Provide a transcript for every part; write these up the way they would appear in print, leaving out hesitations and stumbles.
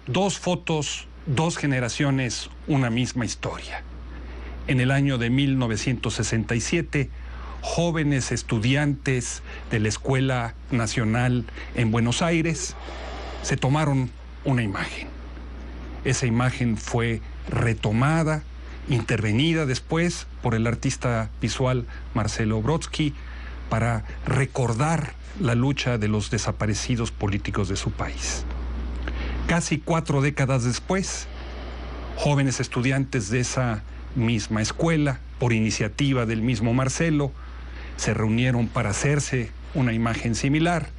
Dos fotos, dos generaciones, una misma historia. En el año de 1967, jóvenes estudiantes de la Escuela Nacional en Buenos Aires se tomaron una imagen. Esa imagen fue retomada, intervenida después por el artista visual Marcelo Brodsky para recordar la lucha de los desaparecidos políticos de su país. Casi 4 décadas después, jóvenes estudiantes de esa misma escuela, por iniciativa del mismo Marcelo, se reunieron para hacerse una imagen similar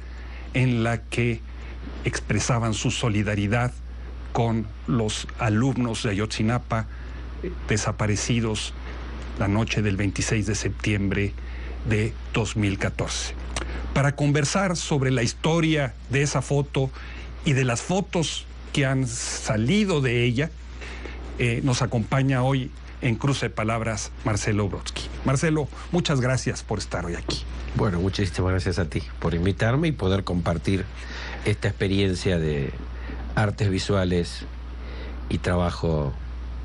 en la que expresaban su solidaridad con los alumnos de Ayotzinapa desaparecidos la noche del 26 de septiembre de 2014. Para conversar sobre la historia de esa foto y de las fotos que han salido de ella, nos acompaña hoy en Cruce de Palabras Marcelo Brodsky. Marcelo, muchas gracias por estar hoy aquí. Bueno, muchísimas gracias a ti por invitarme y poder compartir esta experiencia de artes visuales y trabajo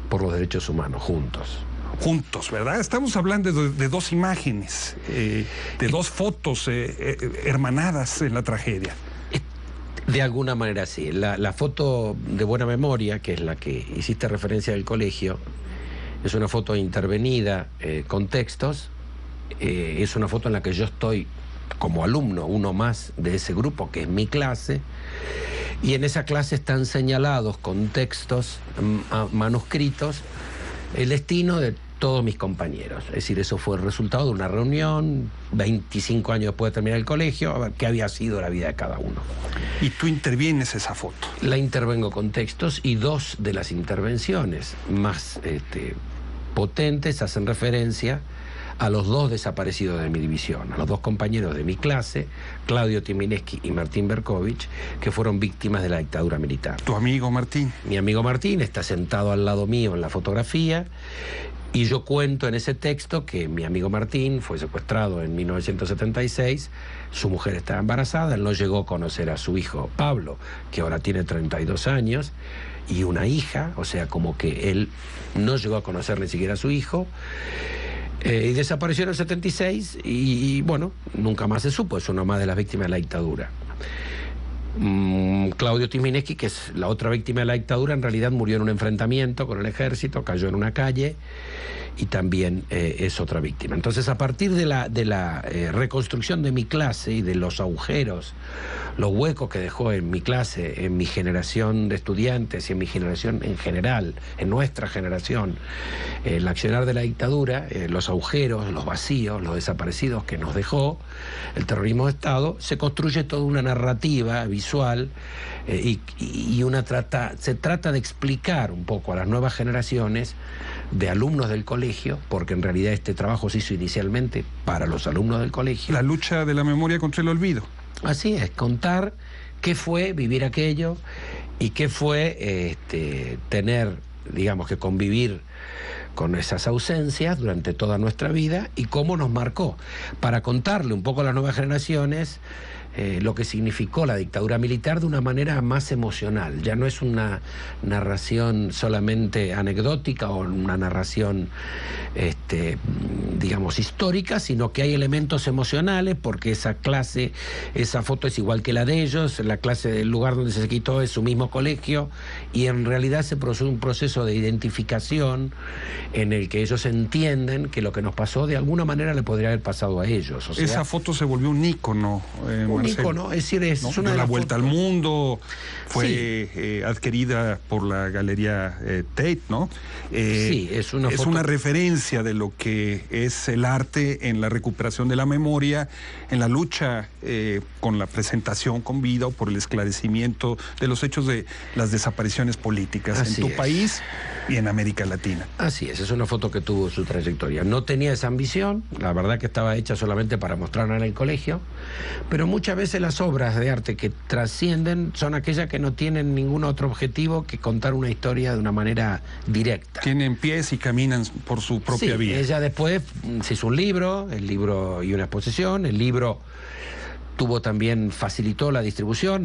por los derechos humanos juntos. Juntos, ¿verdad? Estamos hablando de dos imágenes, de dos fotos hermanadas en la tragedia. De alguna manera sí. La foto de buena memoria, que es la que hiciste referencia del colegio, es una foto intervenida con textos. Es una foto en la que yo estoy como alumno, uno más de ese grupo, que es mi clase, y en esa clase están señalados con textos manuscritos el destino de todos mis compañeros. Es decir, eso fue el resultado de una reunión 25 años después de terminar el colegio, a ver qué había sido la vida de cada uno. ¿Y tú intervienes esa foto? La intervengo con textos, y dos de las intervenciones más potentes hacen referencia a los dos desaparecidos de mi división, a los dos compañeros de mi clase, Claudio Timineski y Martín Berkovich, que fueron víctimas de la dictadura militar. ¿Tu amigo Martín? Mi amigo Martín está sentado al lado mío en la fotografía, y yo cuento en ese texto que mi amigo Martín fue secuestrado en 1976, su mujer estaba embarazada, él no llegó a conocer a su hijo Pablo, que ahora tiene 32 años, y una hija, o sea, como que él no llegó a conocer ni siquiera a su hijo. Y desapareció en el 76 y bueno, nunca más se supo, es una más de las víctimas de la dictadura. Claudio Timineski, que es la otra víctima de la dictadura, en realidad murió en un enfrentamiento con el ejército, cayó en una calle y también es otra víctima. Entonces, a partir de la reconstrucción de mi clase y de los agujeros, los huecos que dejó en mi clase, en mi generación de estudiantes y en mi generación en general, en nuestra generación, el accionar de la dictadura, los agujeros, los vacíos, los desaparecidos que nos dejó el terrorismo de Estado, se construye toda una narrativa visual y se trata de explicar un poco a las nuevas generaciones de alumnos del colegio, porque en realidad este trabajo se hizo inicialmente para los alumnos del colegio. La lucha de la memoria contra el olvido. Así es, contar qué fue vivir aquello y qué fue tener, digamos, que convivir con esas ausencias durante toda nuestra vida y cómo nos marcó, para contarle un poco a las nuevas generaciones lo que significó la dictadura militar de una manera más emocional. Ya no es una narración solamente anecdótica o una narración, digamos, histórica, sino que hay elementos emocionales, porque esa clase, esa foto es igual que la de ellos, la clase del lugar donde se quitó es su mismo colegio, y en realidad se produce un proceso de identificación en el que ellos entienden que lo que nos pasó de alguna manera le podría haber pasado a ellos. O sea, esa foto se volvió un ícono, un ícono, es decir, es una de la las vuelta fotos. al mundo, fue adquirida por la Galería Tate, ¿no? Sí, es una referencia de lo que es el arte en la recuperación de la memoria, en la lucha con la presentación con vida o por el esclarecimiento de los hechos de las desapariciones políticas en tu país y en América Latina. Así es una foto que tuvo su trayectoria. No tenía esa ambición, la verdad que estaba hecha solamente para mostrarla en el colegio, pero muchas veces las obras de arte que trascienden son aquellas que no tienen ningún otro objetivo que contar una historia de una manera directa. Tienen pies y caminan por su propia vía. Ella después se hizo un libro, el libro y una exposición, el libro facilitó la distribución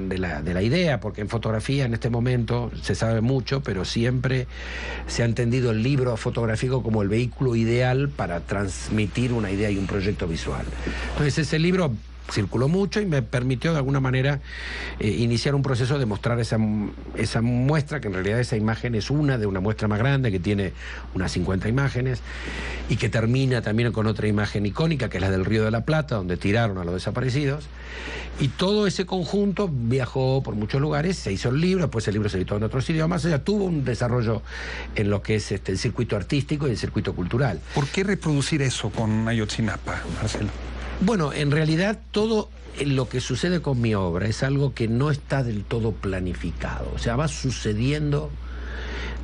de la idea, porque en fotografía en este momento se sabe mucho, pero siempre se ha entendido el libro fotográfico como el vehículo ideal para transmitir una idea y un proyecto visual. Entonces ese libro circuló mucho y me permitió de alguna manera iniciar un proceso de mostrar esa muestra, que en realidad esa imagen es una de una muestra más grande que tiene unas 50 imágenes y que termina también con otra imagen icónica que es la del Río de la Plata, donde tiraron a los desaparecidos, y todo ese conjunto viajó por muchos lugares, se hizo el libro, después el libro se editó en otros idiomas, o sea, tuvo un desarrollo en lo que es el circuito artístico y el circuito cultural. ¿Por qué reproducir eso con Ayotzinapa, Marcelo? Bueno, en realidad todo lo que sucede con mi obra es algo que no está del todo planificado. O sea, va sucediendo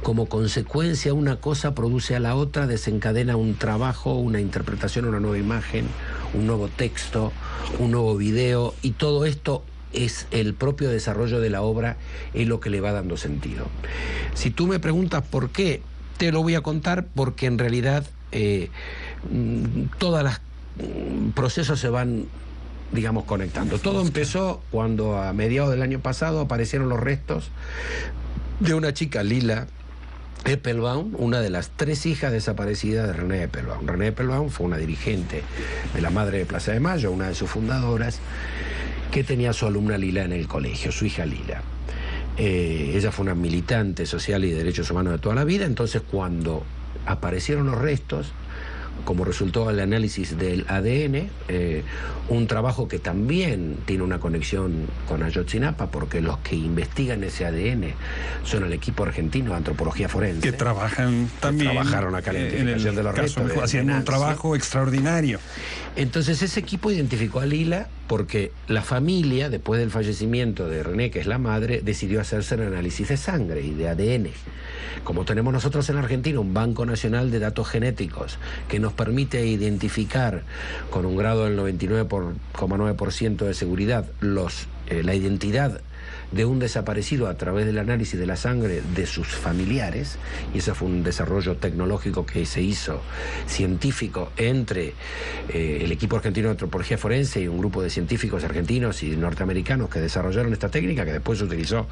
como consecuencia, una cosa produce a la otra, desencadena un trabajo, una interpretación, una nueva imagen, un nuevo texto, un nuevo video, y todo esto es el propio desarrollo de la obra, es lo que le va dando sentido. Si tú me preguntas por qué, te lo voy a contar, porque en realidad todas las procesos se van, digamos, conectando. Todo empezó cuando a mediados del año pasado aparecieron los restos de una chica, Lila Eppelbaum, una de las 3 hijas desaparecidas de René Eppelbaum. René Eppelbaum fue una dirigente de la Madre de Plaza de Mayo, una de sus fundadoras, que tenía a su alumna Lila en el colegio, su hija Lila. Ella fue una militante social y de derechos humanos de toda la vida. Entonces, cuando aparecieron los restos, como resultó del análisis del ADN, un trabajo que también tiene una conexión con Ayotzinapa, porque los que investigan ese ADN son el equipo argentino de antropología forense. Que trabajan también. Que trabajaron acá en la identificación de los restos. Haciendo un trabajo extraordinario. Entonces ese equipo identificó a Lila porque la familia, después del fallecimiento de René, que es la madre, decidió hacerse el análisis de sangre y de ADN. Como tenemos nosotros en Argentina un Banco Nacional de Datos Genéticos que nos permite identificar con un grado del 99,9% de seguridad la identidad de un desaparecido a través del análisis de la sangre de sus familiares, y ese fue un desarrollo tecnológico que se hizo científico entre el equipo argentino de antropología forense y un grupo de científicos argentinos y norteamericanos que desarrollaron esta técnica, que después se utilizó,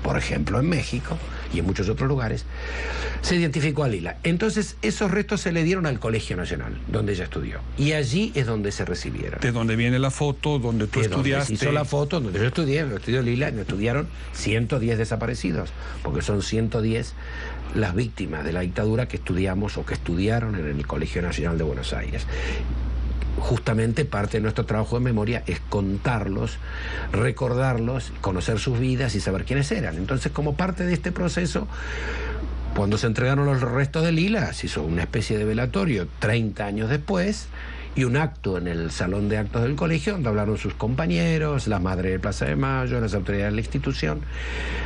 por ejemplo, en México y en muchos otros lugares. Se identificó a Lila. Entonces esos restos se le dieron al Colegio Nacional, donde ella estudió, y allí es donde se recibieron. De donde viene la foto, donde tú estudiaste. Se hizo la foto, donde yo estudié, estudió Lila, estudiaron 110 desaparecidos, porque son 110 las víctimas de la dictadura que estudiamos o que estudiaron en el Colegio Nacional de Buenos Aires. Justamente parte de nuestro trabajo de memoria es contarlos, recordarlos, conocer sus vidas y saber quiénes eran. Entonces, como parte de este proceso, cuando se entregaron los restos de Lila, se hizo una especie de velatorio 30 años después, y un acto en el salón de actos del colegio donde hablaron sus compañeros, la madre de Plaza de Mayo, las autoridades de la institución.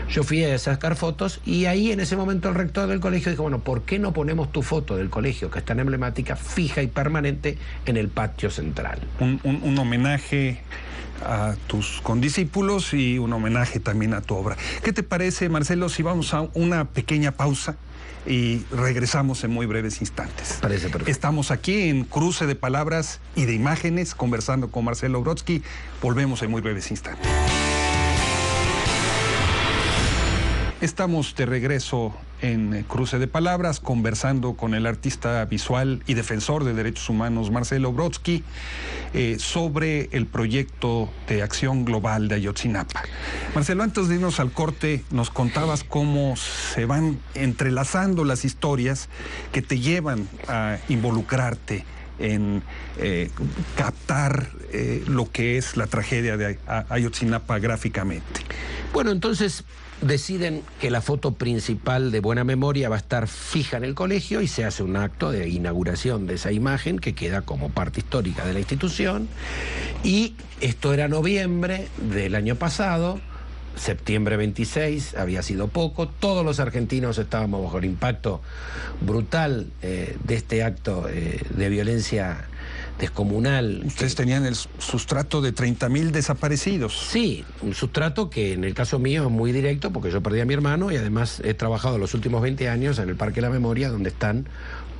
Yo fui a sacar fotos y ahí en ese momento el rector del colegio dijo, bueno, ¿por qué no ponemos tu foto del colegio, que es tan emblemática, fija y permanente en el patio central? Un homenaje a tus condiscípulos y un homenaje también a tu obra. ¿Qué te parece, Marcelo, si vamos a una pequeña pausa y regresamos en muy breves instantes? Parece perfecto. Estamos aquí en Cruce de Palabras y de Imágenes, conversando con Marcelo Brodsky. Volvemos en muy breves instantes. Estamos de regreso en Cruce de Palabras, conversando con el artista visual y defensor de derechos humanos Marcelo Brodsky sobre el proyecto de acción global de Ayotzinapa. Marcelo, antes de irnos al corte, nos contabas cómo se van entrelazando las historias que te llevan a involucrarte en captar lo que es la tragedia de Ayotzinapa gráficamente. Bueno, entonces deciden que la foto principal de Buena Memoria va a estar fija en el colegio y se hace un acto de inauguración de esa imagen que queda como parte histórica de la institución. Y esto era noviembre del año pasado, septiembre 26, había sido poco, todos los argentinos estábamos bajo el impacto brutal de este acto de violencia descomunal. Ustedes tenían el sustrato de 30.000 desaparecidos. Sí, un sustrato que en el caso mío es muy directo porque yo perdí a mi hermano y además he trabajado los últimos 20 años en el Parque de la Memoria, donde están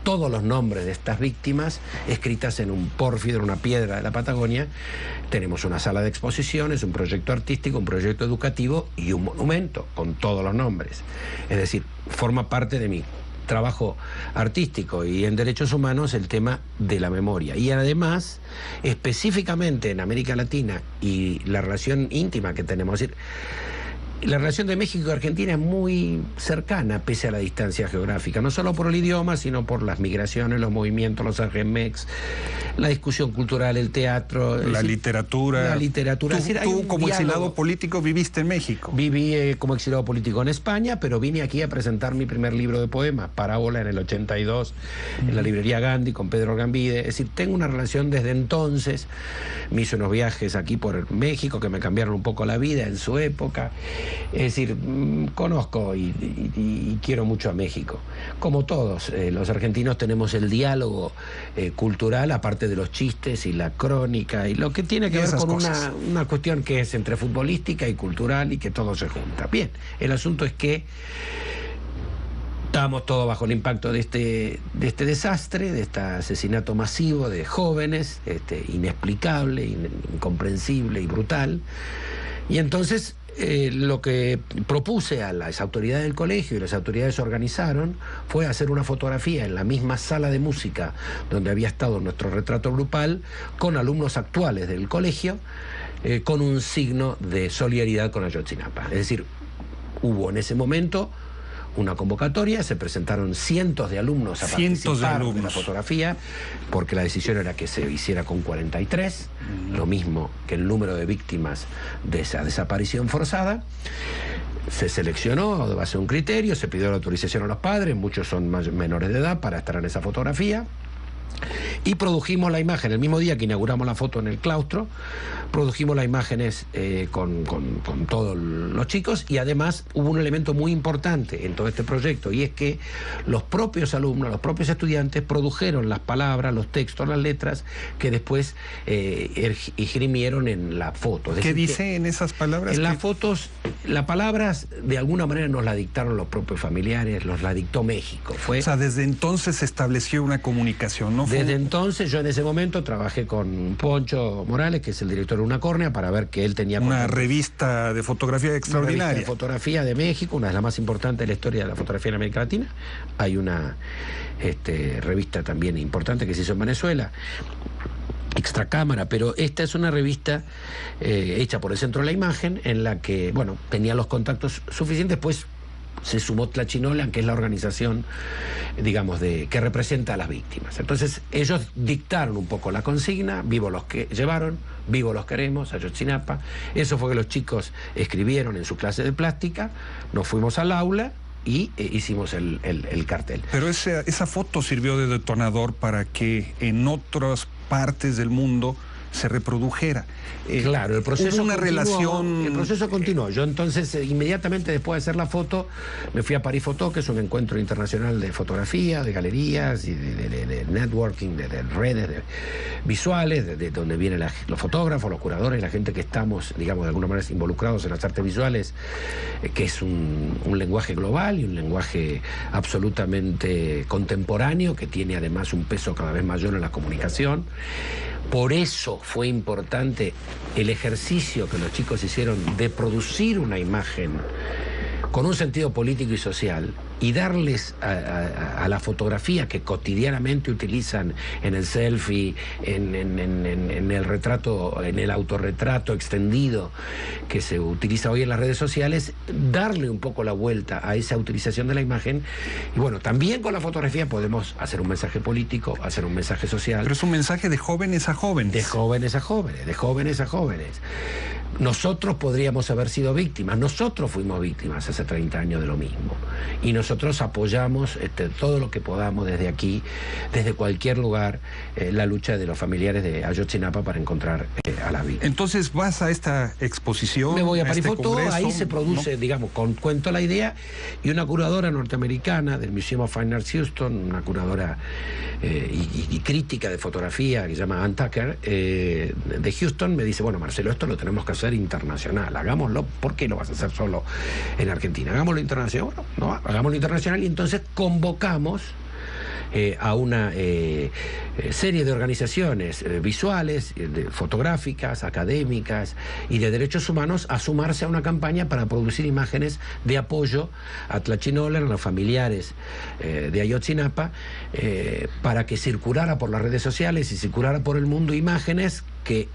todos los nombres de estas víctimas escritas en un pórfido, en una piedra de la Patagonia. Tenemos una sala de exposiciones, un proyecto artístico, un proyecto educativo y un monumento con todos los nombres. Es decir, forma parte de mi trabajo artístico y en derechos humanos el tema de la memoria. Y además, específicamente en América Latina y la relación íntima que tenemos, es decir, la relación de México y Argentina es muy cercana pese a la distancia geográfica, no solo por el idioma, sino por las migraciones, los movimientos, los argemex, la discusión cultural, el teatro, la literatura. La literatura. Tú como exiliado político viviste en México. Viví como exiliado político en España, pero vine aquí a presentar mi primer libro de poemas, Parábola, en el 82, en la librería Gandhi con Pedro Gambide. Es decir, tengo una relación desde entonces. Me hice unos viajes aquí por México que me cambiaron un poco la vida en su época. Es decir, conozco y quiero mucho a México. Como todos los argentinos tenemos el diálogo cultural, aparte de los chistes y la crónica, y lo que tiene que ver con una cuestión que es entre futbolística y cultural y que todo se junta. Bien, el asunto es que estábamos todos bajo el impacto de este desastre, de este asesinato masivo de jóvenes, inexplicable, incomprensible y brutal. Y entonces lo que propuse a las autoridades del colegio, y las autoridades se organizaron, fue hacer una fotografía en la misma sala de música donde había estado nuestro retrato grupal, con alumnos actuales del colegio, con un signo de solidaridad con Ayotzinapa. Es decir, hubo en ese momento una convocatoria, se presentaron cientos de alumnos a participar de la fotografía, porque la decisión era que se hiciera con 43, lo mismo que el número de víctimas de esa desaparición forzada. Se seleccionó de base a un criterio, se pidió la autorización a los padres, muchos son menores de edad para estar en esa fotografía. Y produjimos la imagen, el mismo día que inauguramos la foto en el claustro, produjimos las imágenes con todos los chicos, y además hubo un elemento muy importante en todo este proyecto, y es que los propios alumnos, los propios estudiantes produjeron las palabras, los textos, las letras que después esgrimieron en la foto. ¿Qué dice en esas palabras? En las fotos, las palabras de alguna manera nos las dictaron los propios familiares, nos las dictó México. O sea, desde entonces se estableció una comunicación, ¿no? Desde entonces, yo en ese momento trabajé con Poncho Morales, que es el director de Una Córnea, para ver que él tenía... Una revista de fotografía extraordinaria. Una revista de fotografía de México, una de las más importantes de la historia de la fotografía en América Latina. Hay una revista también importante que se hizo en Venezuela, Extracámara, pero esta es una revista hecha por el Centro de la Imagen, en la que, bueno, tenía los contactos suficientes, pues se sumó Tlachinolan, que es la organización, digamos, que representa a las víctimas. Entonces, ellos dictaron un poco la consigna: vivos los que llevaron, vivos los queremos, Ayotzinapa. Eso fue que los chicos escribieron en su clase de plástica, nos fuimos al aula y hicimos el cartel. Pero esa foto sirvió de detonador para que en otras partes del mundo se reprodujera. Claro, el proceso hubo una relación. El proceso continuó. Yo entonces, inmediatamente después de hacer la foto, me fui a París Photo, que es un encuentro internacional de fotografía, de galerías y de networking, de redes visuales, de donde vienen los fotógrafos, los curadores, la gente que estamos, digamos, de alguna manera involucrados en las artes visuales, que es un lenguaje global y un lenguaje absolutamente contemporáneo, que tiene además un peso cada vez mayor en la comunicación. Por eso fue importante el ejercicio que los chicos hicieron de producir una imagen con un sentido político y social, y darles a la fotografía que cotidianamente utilizan en el selfie, en el retrato, en el autorretrato extendido que se utiliza hoy en las redes sociales, darle un poco la vuelta a esa utilización de la imagen. Y bueno, también con la fotografía podemos hacer un mensaje político, hacer un mensaje social. Pero es un mensaje de jóvenes a jóvenes. De jóvenes a jóvenes, de jóvenes a jóvenes. Nosotros podríamos haber sido víctimas, nosotros fuimos víctimas hace 30 años de lo mismo, y nosotros apoyamos todo lo que podamos desde aquí, desde cualquier lugar, la lucha de los familiares de Ayotzinapa para encontrar a las víctimas. Entonces vas a esta exposición. Me voy a París Photo, ahí se produce, ¿no? Digamos, cuento la idea, y una curadora norteamericana del Museum of Fine Arts Houston, una curadora y crítica de fotografía que se llama Ann Tucker, de Houston, me dice: bueno, Marcelo, esto lo tenemos que hacer internacional, hagámoslo. ¿Por qué lo vas a hacer solo en Argentina? Hagámoslo internacional. Bueno, no, hagámoslo internacional. Y entonces convocamos a una serie de organizaciones visuales, fotográficas, académicas y de derechos humanos a sumarse a una campaña para producir imágenes de apoyo a Tlachinolan, a los familiares de Ayotzinapa, para que circulara por las redes sociales y circulara por el mundo imágenes que,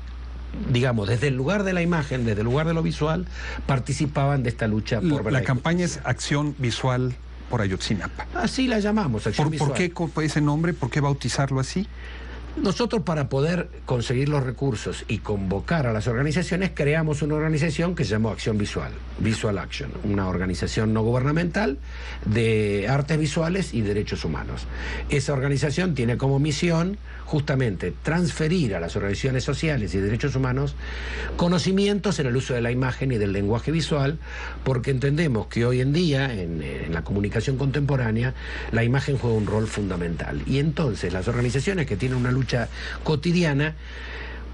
digamos, desde el lugar de la imagen, desde el lugar de lo visual, participaban de esta lucha por verdad. La campaña es Acción Visual por Ayotzinapa. Así la llamamos, Acción Visual. ¿Por qué ese nombre? ¿Por qué bautizarlo así? Nosotros, para poder conseguir los recursos y convocar a las organizaciones, creamos una organización que se llamó Acción Visual, Visual Action, una organización no gubernamental de artes visuales y derechos humanos. Esa organización tiene como misión justamente transferir a las organizaciones sociales y derechos humanos conocimientos en el uso de la imagen y del lenguaje visual, porque entendemos que hoy en día, en la comunicación contemporánea, la imagen juega un rol fundamental. Y entonces las organizaciones que tienen una lucha cotidiana,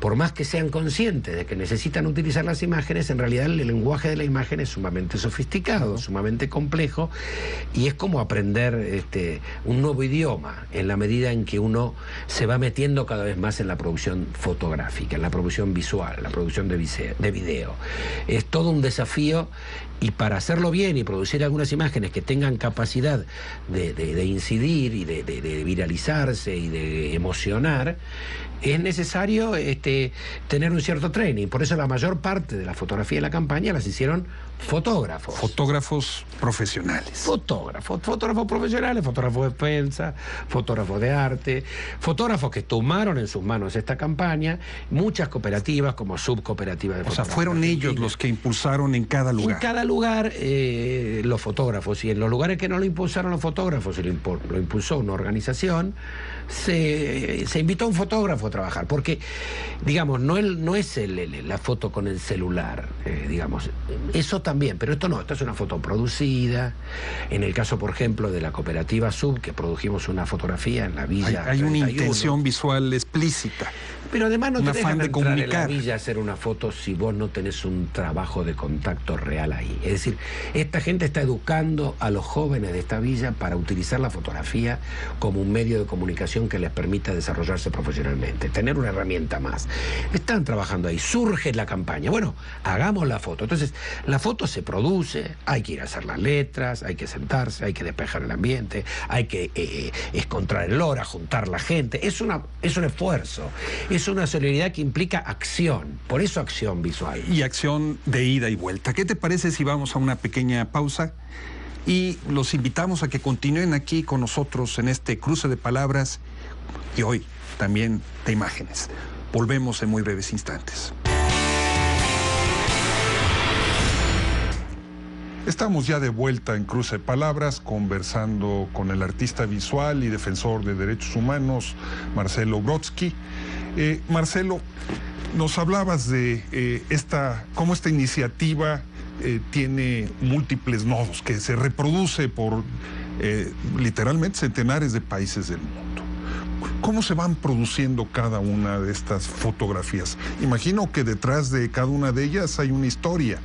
por más que sean conscientes de que necesitan utilizar las imágenes, en realidad el lenguaje de la imagen es sumamente sofisticado, sumamente complejo, y es como aprender un nuevo idioma, en la medida en que uno se va metiendo cada vez más en la producción fotográfica, en la producción visual, en la producción de video. Es todo un desafío, y para hacerlo bien y producir algunas imágenes que tengan capacidad de incidir y de viralizarse y de emocionar, es necesario tener un cierto training. Por eso la mayor parte de la fotografía de la campaña las hicieron fotógrafos. Fotógrafos profesionales. Fotógrafos profesionales, fotógrafos de prensa, fotógrafos de arte, fotógrafos que tomaron en sus manos esta campaña, muchas cooperativas como Subcooperativa de Fotografía. O sea, fueron ellos los que impulsaron en cada lugar. En cada lugar los fotógrafos, y en los lugares que no lo impulsaron los fotógrafos, lo impulsó una organización, se invitó a un fotógrafo a trabajar, porque, digamos, no es la foto con el celular, digamos, eso también, pero esto no, esto es una foto producida. En el caso, por ejemplo, de la cooperativa Sub, que produjimos una fotografía en la Villa hay una intención visual explícita. Pero además no te dejan de entrar en la comunicar. villa a hacer una foto si vos no tenés un trabajo de contacto real ahí. Es decir, esta gente está educando a los jóvenes de esta villa para utilizar la fotografía como un medio de comunicación que les permita desarrollarse profesionalmente, tener una herramienta más. Están trabajando ahí, surge la campaña. Bueno, hagamos la foto. Entonces, la foto se produce, hay que ir a hacer las letras, hay que sentarse, hay que despejar el ambiente, hay que encontrar el hora, juntar la gente. Es un esfuerzo. Es una solidaridad que implica acción, por eso acción visual. Y acción de ida y vuelta. ¿Qué te parece si vamos a una pequeña pausa? Y los invitamos a que continúen aquí con nosotros en este cruce de palabras y hoy también de imágenes. Volvemos en muy breves instantes. Estamos ya de vuelta en Cruce de Palabras, conversando con el artista visual y defensor de derechos humanos, Marcelo Brodsky. Marcelo, nos hablabas de cómo esta iniciativa tiene múltiples nodos, que se reproduce por literalmente centenares de países del mundo. ¿Cómo se van produciendo cada una de estas fotografías? Imagino que detrás de cada una de ellas hay una historia.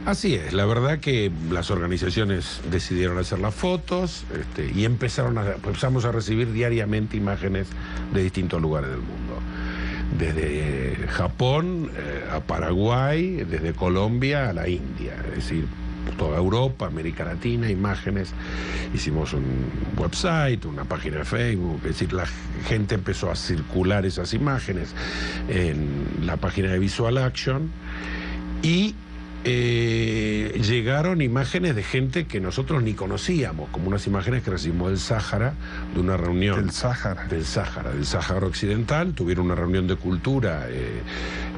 Así es, la verdad que las organizaciones decidieron hacer las fotos y empezamos a recibir diariamente imágenes de distintos lugares del mundo. Desde Japón a Paraguay, desde Colombia a la India, es decir, toda Europa, América Latina, imágenes. Hicimos un website, una página de Facebook, es decir, la gente empezó a circular esas imágenes en la página de Visual Action y llegaron imágenes de gente que nosotros ni conocíamos, como unas imágenes que recibimos del Sáhara, de una reunión del Sáhara Occidental. Tuvieron una reunión de cultura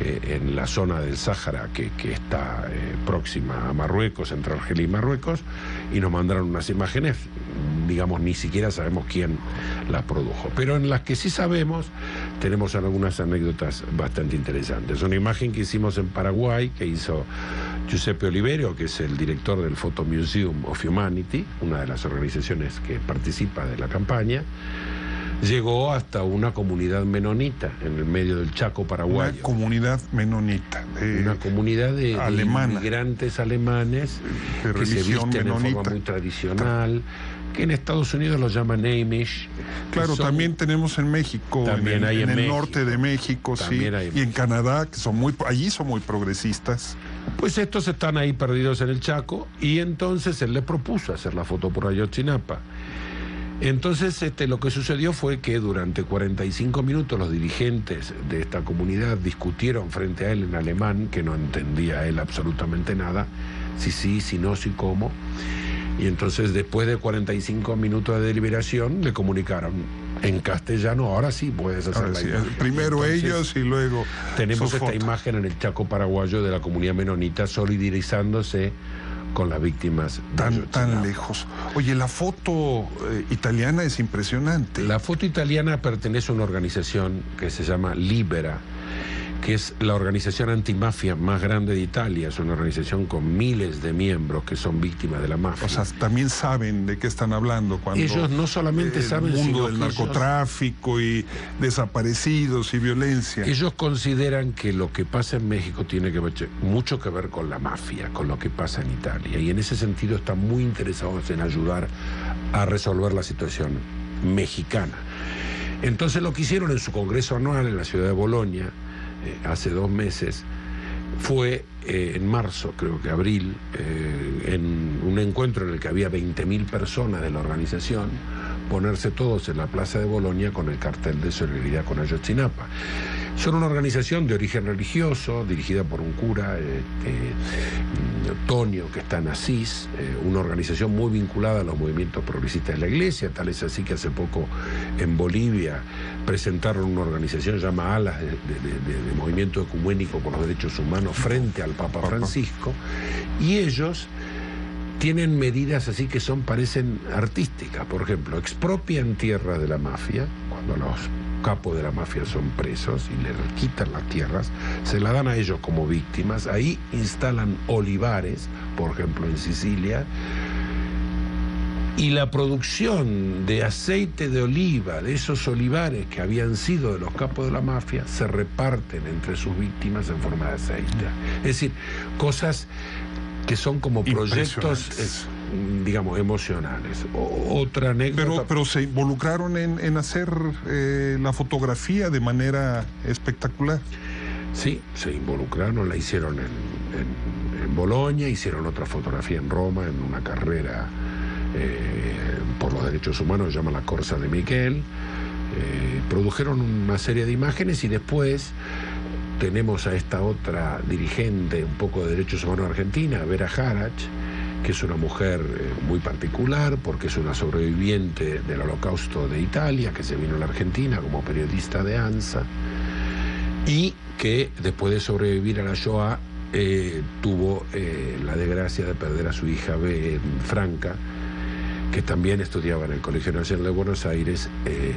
en la zona del Sáhara que está próxima a Marruecos, entre Argelia y Marruecos, y nos mandaron unas imágenes, digamos, ni siquiera sabemos quién las produjo, pero en las que sí sabemos tenemos algunas anécdotas bastante interesantes. Una imagen que hicimos en Paraguay, que hizo Giuseppe Oliverio, que es el director del Photo Museum of Humanity, una de las organizaciones que participa de la campaña, llegó hasta una comunidad menonita en el medio del Chaco paraguayo. Una comunidad menonita. Una comunidad de inmigrantes alemanes que se visten menonita, en forma muy tradicional, que en Estados Unidos lo llaman Amish. Claro, también tenemos en México, también en el norte de México, sí, y en Canadá, que allí son muy progresistas. Pues estos están ahí perdidos en el Chaco, y entonces él les propuso hacer la foto por Ayotzinapa. Entonces lo que sucedió fue que durante 45 minutos los dirigentes de esta comunidad discutieron frente a él en alemán, que no entendía él absolutamente nada, si sí, si no, si cómo. Y entonces después de 45 minutos de deliberación le comunicaron en castellano: ahora sí puedes hacer la imagen. Primero entonces, ellos y luego tenemos esta imagen en el Chaco paraguayo de la comunidad menonita solidarizándose con las víctimas tan lejos. Oye, la foto italiana es impresionante. La foto italiana pertenece a una organización que se llama Libera, que es la organización antimafia más grande de Italia. Es una organización con miles de miembros que son víctimas de la mafia. O sea, también saben de qué están hablando cuando ellos no solamente saben, el mundo del narcotráfico y desaparecidos y violencia. Ellos consideran que lo que pasa en México tiene mucho que ver con la mafia, con lo que pasa en Italia, y en ese sentido están muy interesados en ayudar a resolver la situación mexicana. Entonces lo que hicieron en su congreso anual en la ciudad de Bolonia hace 2 meses fue en marzo, creo que abril, en un encuentro en el que había 20.000 personas de la organización, ponerse todos en la plaza de Bolonia con el cartel de solidaridad con Ayotzinapa. Son una organización de origen religioso, dirigida por un cura, Tonio, que está en Asís, una organización muy vinculada a los movimientos progresistas de la Iglesia. Tal es así que hace poco en Bolivia presentaron una organización llamada Alas de Movimiento Ecuménico por los Derechos Humanos frente al Papa Francisco, y ellos tienen medidas así que parecen artísticas. Por ejemplo, expropian tierras de la mafia cuando los capos de la mafia son presos y les quitan las tierras, se las dan a ellos como víctimas. Ahí instalan olivares, por ejemplo en Sicilia, y la producción de aceite de oliva de esos olivares que habían sido de los capos de la mafia se reparten entre sus víctimas en forma de aceite. Es decir, cosas que son como proyectos, digamos, emocionales. Otra anécdota. Pero se involucraron en hacer la fotografía de manera espectacular. Sí, se involucraron, la hicieron en Bolonia, hicieron otra fotografía en Roma, en una carrera por los derechos humanos, se llama la Corsa de Miquel. Produjeron una serie de imágenes, y después tenemos a esta otra dirigente un poco de derechos humanos argentina, Vera Jarach, que es una mujer muy particular porque es una sobreviviente del Holocausto de Italia, que se vino a la Argentina como periodista de ANSA, y que después de sobrevivir a la Shoah tuvo la desgracia de perder a su hija Franca, que también estudiaba en el Colegio Nacional de Buenos Aires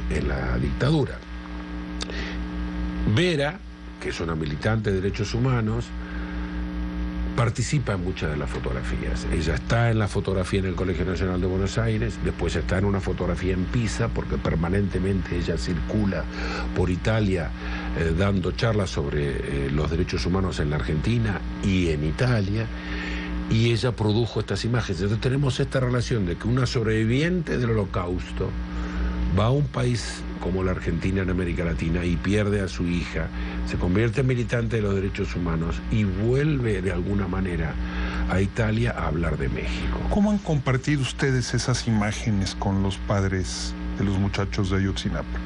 en la dictadura. Vera, que es una militante de derechos humanos, participa en muchas de las fotografías. Ella está en la fotografía en el Colegio Nacional de Buenos Aires, después está en una fotografía en Pisa, porque permanentemente ella circula por Italia dando charlas sobre los derechos humanos en la Argentina y en Italia, y ella produjo estas imágenes. Entonces tenemos esta relación de que una sobreviviente del Holocausto va a un país como la Argentina en América Latina y pierde a su hija, se convierte en militante de los derechos humanos y vuelve de alguna manera a Italia a hablar de México. ¿Cómo han compartido ustedes esas imágenes con los padres de los muchachos de Ayotzinapa?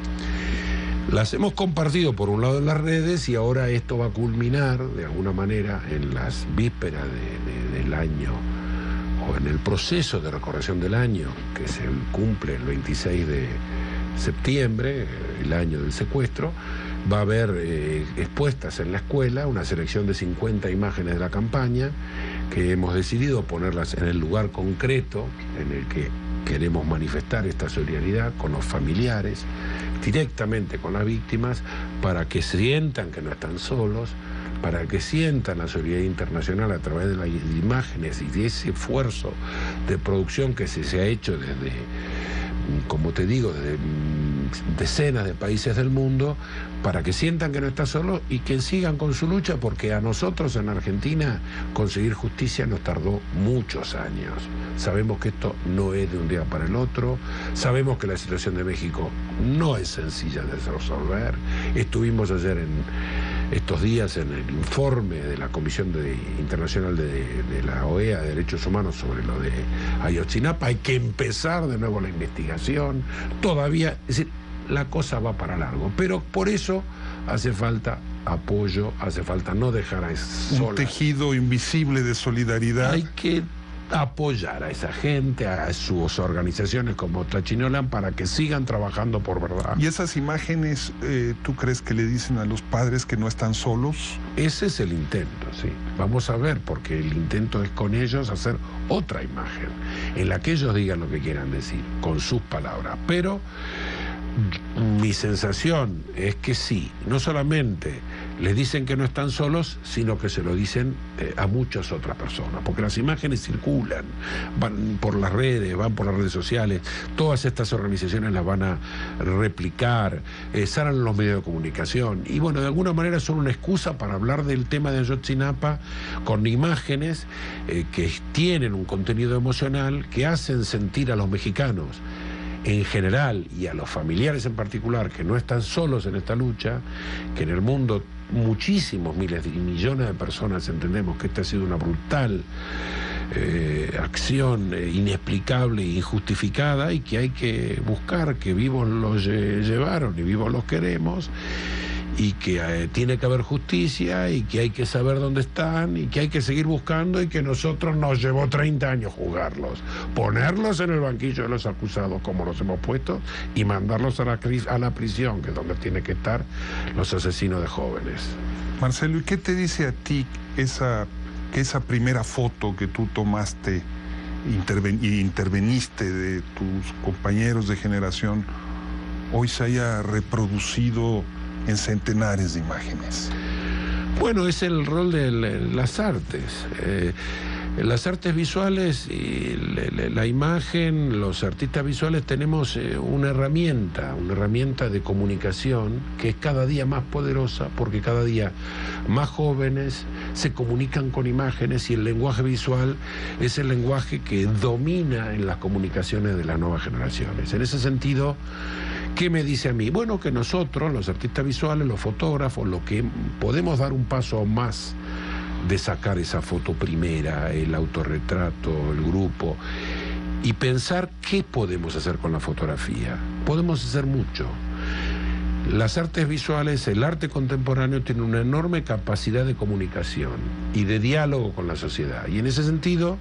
Las hemos compartido por un lado en las redes, y ahora esto va a culminar de alguna manera en las vísperas del año, o en el proceso de recorrección del año, que se cumple el 26 de septiembre, el año del secuestro. Va a haber expuestas en la escuela una selección de 50 imágenes de la campaña, que hemos decidido ponerlas en el lugar concreto en el que queremos manifestar esta solidaridad con los familiares, directamente con las víctimas, para que sientan que no están solos, para que sientan la solidaridad internacional a través de las imágenes y de ese esfuerzo de producción que se ha hecho desde, como te digo, desde decenas de países del mundo para que sientan que no está solo y que sigan con su lucha, porque a nosotros en Argentina conseguir justicia nos tardó muchos años. Sabemos que esto no es de un día para el otro, sabemos que la situación de México no es sencilla de resolver. Estuvimos ayer estos días en el informe de la Comisión Internacional de la OEA de Derechos Humanos sobre lo de Ayotzinapa. Hay que empezar de nuevo la investigación. Todavía, es decir, la cosa va para largo, pero por eso hace falta apoyo, hace falta no dejar a solas. Un tejido invisible de solidaridad. Hay que apoyar a esa gente, a sus organizaciones como Tlachinolan, para que sigan trabajando por verdad. ¿Y esas imágenes, tú crees que le dicen a los padres que no están solos? Ese es el intento, sí. Vamos a ver, porque el intento es con ellos hacer otra imagen, en la que ellos digan lo que quieran decir, con sus palabras. Pero mi sensación es que sí, no solamente les dicen que no están solos, sino que se lo dicen a muchas otras personas, porque las imágenes circulan, van por las redes, van por las redes sociales, todas estas organizaciones las van a replicar, salen en los medios de comunicación, y bueno, de alguna manera son una excusa para hablar del tema de Ayotzinapa con imágenes que tienen un contenido emocional, que hacen sentir a los mexicanos en general y a los familiares en particular que no están solos en esta lucha, que en el mundo muchísimos miles y millones de personas entendemos que esta ha sido una brutal acción inexplicable e injustificada, y que hay que buscar que vivos los llevaron y vivos los queremos, y que tiene que haber justicia, y que hay que saber dónde están, y que hay que seguir buscando, y que nosotros nos llevó 30 años juzgarlos, ponerlos en el banquillo de los acusados como los hemos puesto, y mandarlos a la prisión, que es donde tienen que estar los asesinos de jóvenes. Marcelo, ¿y qué te dice a ti que esa primera foto que tú tomaste y interveniste de tus compañeros de generación hoy se haya reproducido en centenares de imágenes? Bueno, es el rol de las artes. Las artes visuales y la imagen, los artistas visuales tenemos una herramienta de comunicación que es cada día más poderosa, porque cada día más jóvenes se comunican con imágenes, y el lenguaje visual es el lenguaje que domina en las comunicaciones de las nuevas generaciones. En ese sentido, ¿qué me dice a mí? Bueno, que nosotros, los artistas visuales, los fotógrafos, lo que podemos dar un paso más de sacar esa foto primera, el autorretrato, el grupo, y pensar qué podemos hacer con la fotografía. Podemos hacer mucho. Las artes visuales, el arte contemporáneo, tiene una enorme capacidad de comunicación y de diálogo con la sociedad. Y en ese sentido,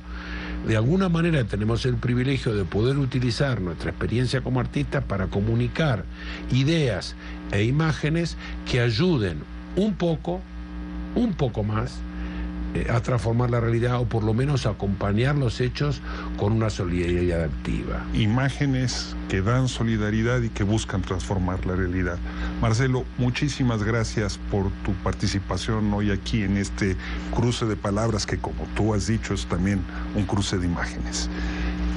de alguna manera tenemos el privilegio de poder utilizar nuestra experiencia como artistas para comunicar ideas e imágenes que ayuden un poco más a transformar la realidad, o por lo menos a acompañar los hechos con una solidaridad activa. Imágenes que dan solidaridad y que buscan transformar la realidad. Marcelo, muchísimas gracias por tu participación hoy aquí en este cruce de palabras que, como tú has dicho, es también un cruce de imágenes.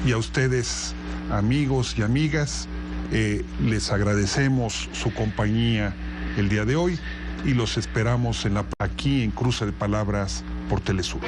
Y a ustedes, amigos y amigas, les agradecemos su compañía el día de hoy, y los esperamos aquí en Cruce de Palabras por Telesur.